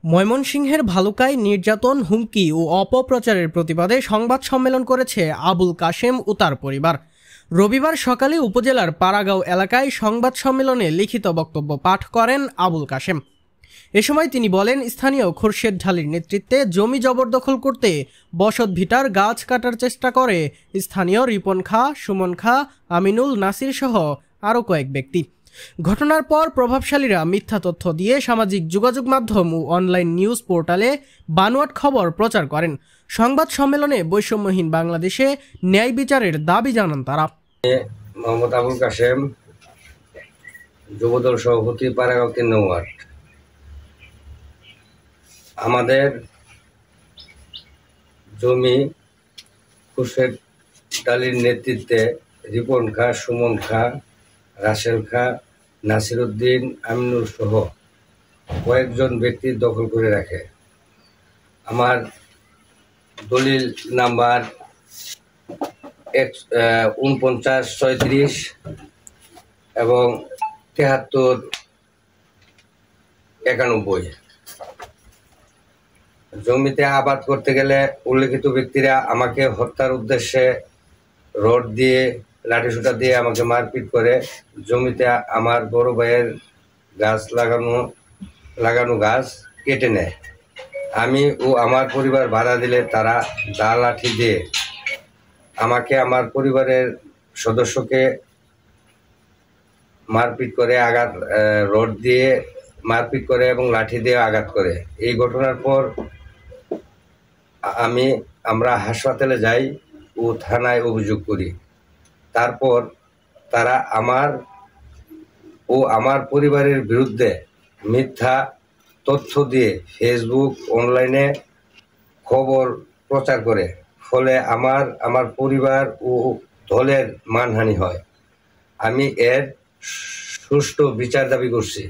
ময়মনসিংহের ভালুকায় নির্যাতন, হুমকি ও অপপ্রচারের প্রতিবাদে সংবাদ সম্মেলন করেছে আবুল কাশেম ও তার পরিবার। রবিবার সকালে উপজেলার পাড়াগাঁও এলাকায় সংবাদ সম্মেলনে লিখিত বক্তব্য পাঠ করেন আবুল কাশেম। এ সময় তিনি বলেন, স্থানীয় খোরশেদ ঢালির নেতৃত্বে জমি জবরদখল করতে বসত ভিটার গাছ কাটার চেষ্টা করে স্থানীয় রিপন খা, সুমন খা, আমিনুল, নাসির সহ আরও কয়েক ব্যক্তি। ঘটনার পর প্রভাবশালীরা মিথ্যা তথ্য দিয়ে সামাজিক যোগাযোগ মাধ্যম ও অনলাইন নিউজ পোর্টালে বানোয়াট খবর প্রচার করেন। সংবাদ সম্মেলনে বৈষম্যহীন বাংলাদেশে ন্যায় বিচারের দাবি জানান তারা। মোহাম্মদ আবুল কাশেম, যুবদল সভাপতি, পাড়াগাঁও ৩ নং ওয়ার্ড। আমাদের জমি খোরশেদ ডালির নেতৃত্বে রিপন খা, সুমন খা, রাসেল খা, নাসির উদ্দিন, আমিনুল সহ কয়েকজন ব্যক্তি দখল করে রাখে। আমার দলিল নাম্বার 4936 এবং 7391। জমিতে আবাদ করতে গেলে উল্লেখিত ব্যক্তিরা আমাকে হত্যার উদ্দেশ্যে রড দিয়ে, লাঠিসোঁটা দিয়ে আমাকে মারপিট করে জমিতে আমার বড় ভাইয়ের গাছ লাগানো গাছ কেটে নেয়। আমি ও আমার পরিবার বাধা দিলে তারা দা লাঠি দিয়ে আমাকে, আমার পরিবারের সদস্যকে মারপিট করে, রড দিয়ে মারপিট করে এবং লাঠি দিয়ে আঘাত করে। এই ঘটনার পর আমরা হাসপাতালে যাই ও থানায় অভিযোগ করি। তারপর তারা আমার পরিবারের বিরুদ্ধে মিথ্যা তথ্য দিয়ে ফেসবুক, অনলাইনে খবর প্রচার করে, ফলে আমার পরিবার ও দলের মানহানি হয়। আমি এর সুষ্ঠু বিচার দাবি করছি।